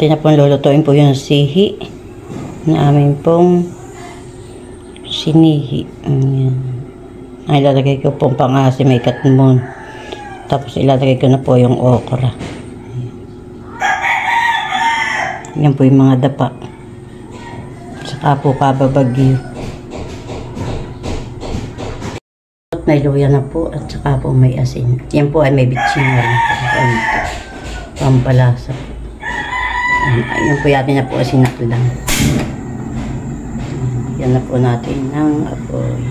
Atin na pong lulutuin po yung sihi na amin pong sinihi. Ayan. Ay, ilalagay ko pong pang-asim, may katmon. Tapos ilalagay ko na po yung okra. Yan po yung mga dapa. Saka po kababagyo. May luya na po at saka po may asin. Yan po ay may bitsingan. Pampalasa po. Yan po yatin na po asinak lang. Yan na po natin ng apoy.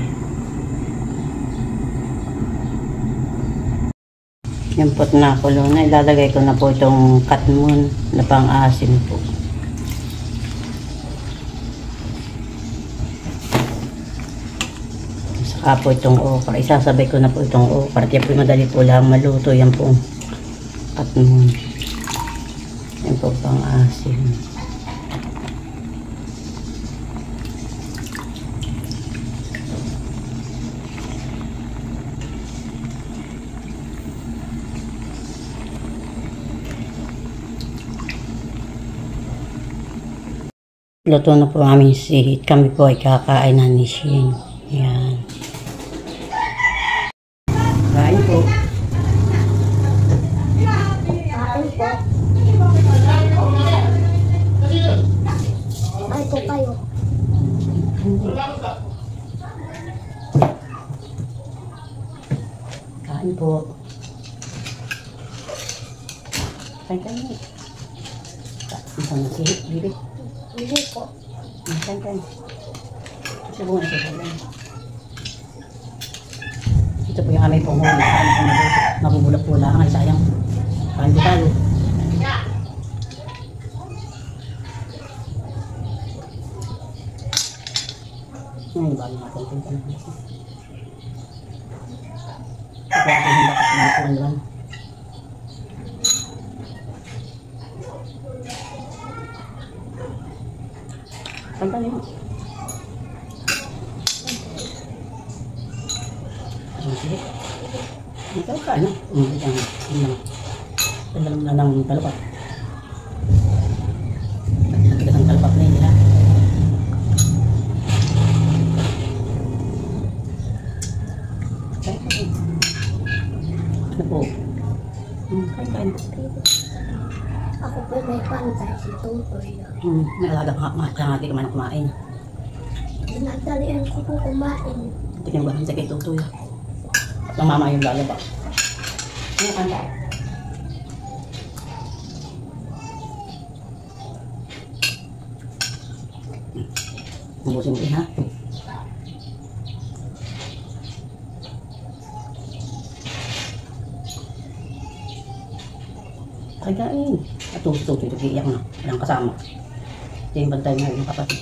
Yan po nakulo na. Ilalagay ko na po itong katmon na pang-asim po. Saka po itong okra. Isasabay ko na po itong okra. Yan po madali po lang maluto. Yan po katmon. Yan po pang-asim. Luto na po aming sihit. Kami po ay kakain na ni Shin. Yan. Kain po. Kain po. Ay po kayo. Kain po. Kain ka niyo. Kain na sihit. Bibig. Hindi po. Kain. Kasi po nga isasalan. Ito po yung aming pong huli. Mabubulak-pula. Ay, sayang. Kain po tayo. Ay, bago natin pinta na. Ito po yung bakas na ito ang luwan. Pantay mo. Sige. Ikaw ka, ano? Tanggalan na ng talapak. Nagkikat ang talapak na yun nila. Ano po? Kain. Ako po may pantay si Tutoy. May alaga ka nga di ka man kumain. Dinadalian ko po kumain. Tingnan ba sa kay Tutoy? Ang mama yung lalaba. Ano kanta? Ubusin mo ha? Kagain. At Tutoy, nag-iiyak na. Walang kasama. Ito yung bantay mo yung kapatid.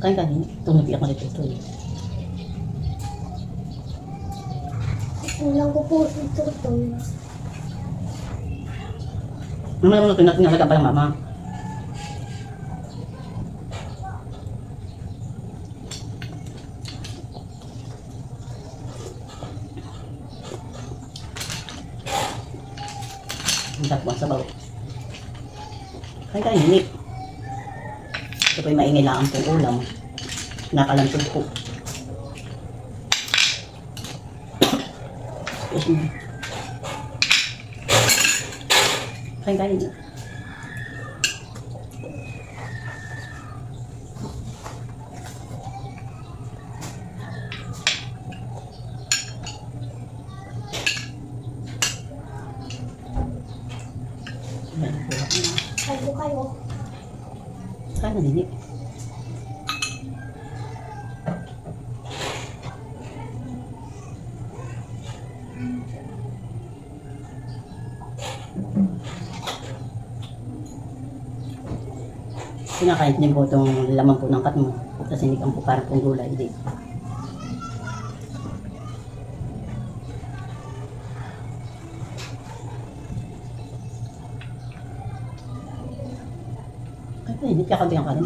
Kain ka din. Ito nag-iiyak na ito. Ulang ko po si Tutoy. Mamaya mo na tinalaga pa yung mama. Ang takbuhan sa bawang. Kain ka hindi. Ito po yung maingay lang ang ulam. Nakalansod po. Excuse me. Kain ka hindi. Kain po kayo. Kain na hindi. Kinakain din po itong laman po ng katmo. Tapos hindi kang po parang pong gulay. Hindi. Ay, hindi ka kabi ang kanin.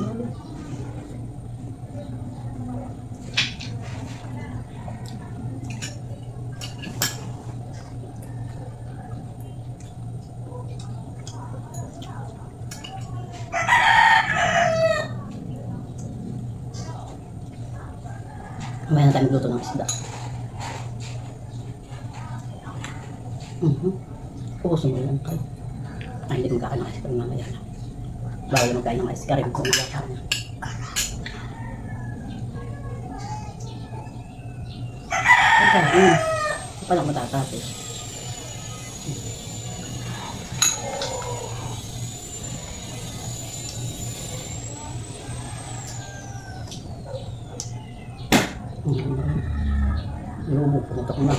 Mamaya na tayo magluto ng isda. Puso mo lang kayo. Ay, hindi magkakain ng ice cream mamaya na. Bawal magkain ng ice cream kung magkakain na. Ay, palang matatapos. Lubog, pumunta ko na.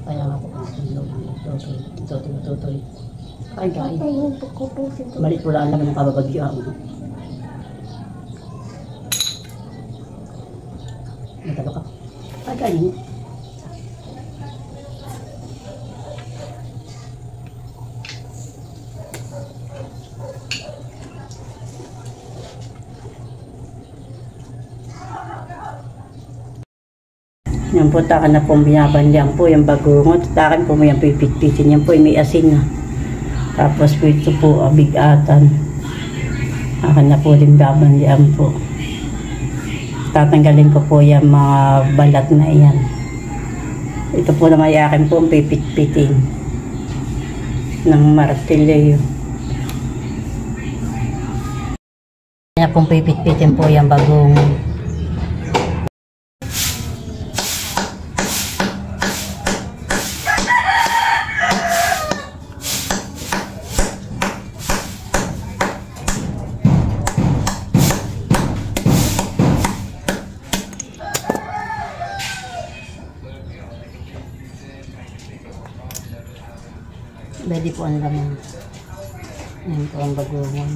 Kaya nga po ang tutoy. Kain. Malit wala ang laman ng kababagyo. Matalo ka. Kain. Yan po, takan na po binabanlihan po yung bagungot. Takan po mo yung pipit-pitin. Yan po may asin na. Tapos po ito po bigatan. Takan na po din binabanlihan po. Tatanggalin ko po yung mga balat na yan. Ito po na may akin po ang pipit-pitin ng martilyo. Yan po pipit-pitin po yung bagungot. Pwede po ang laman. Ayan po ang bagungon.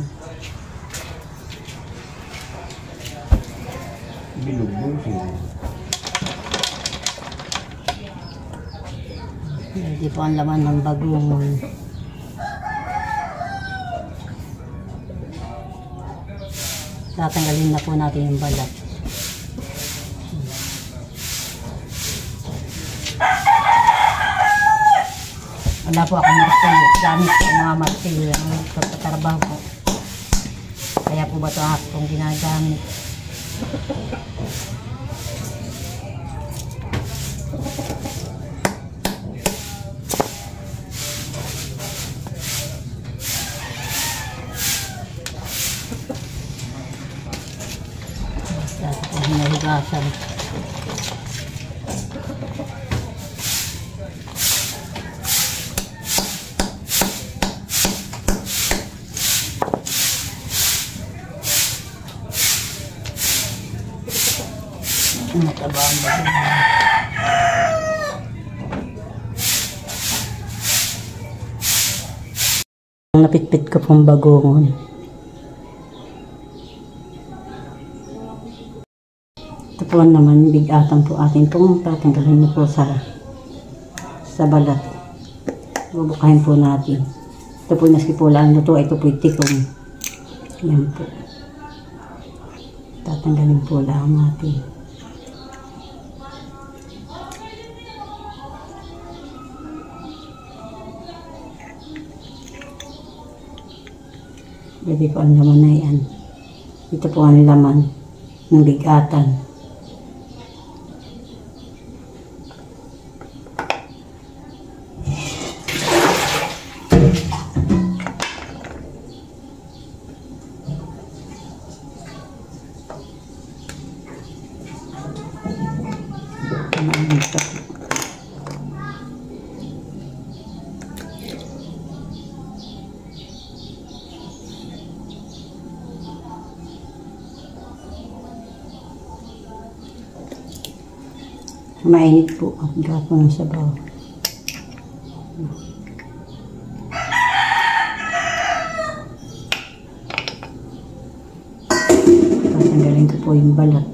Pwede po ang laman ng bagungon. Tatanggalin na po natin yung balat. Wala po ako martilyo. Gamit po mga martilyo ang pagtatrabaho ko. Kaya po ba ito akong ginagamit? Dati po hinahigasan. Mataba ang bagungon. Napitpit ko pong bagungon. Ito po naman, bigatan po atin pong tatanggalin na po sa balat. Bubukahin po natin. Ito po naskipulaan luto. Ito po itikong. Yan po. Tatanggalin po lang natin. Pwede po ang laman na yan. Ito po ang laman ng bigatan. Mainit po ang gapo ng sabaw. Tatanggalin ko po yung balat.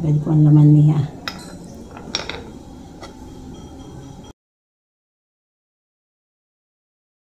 Pwede po ang laman niya.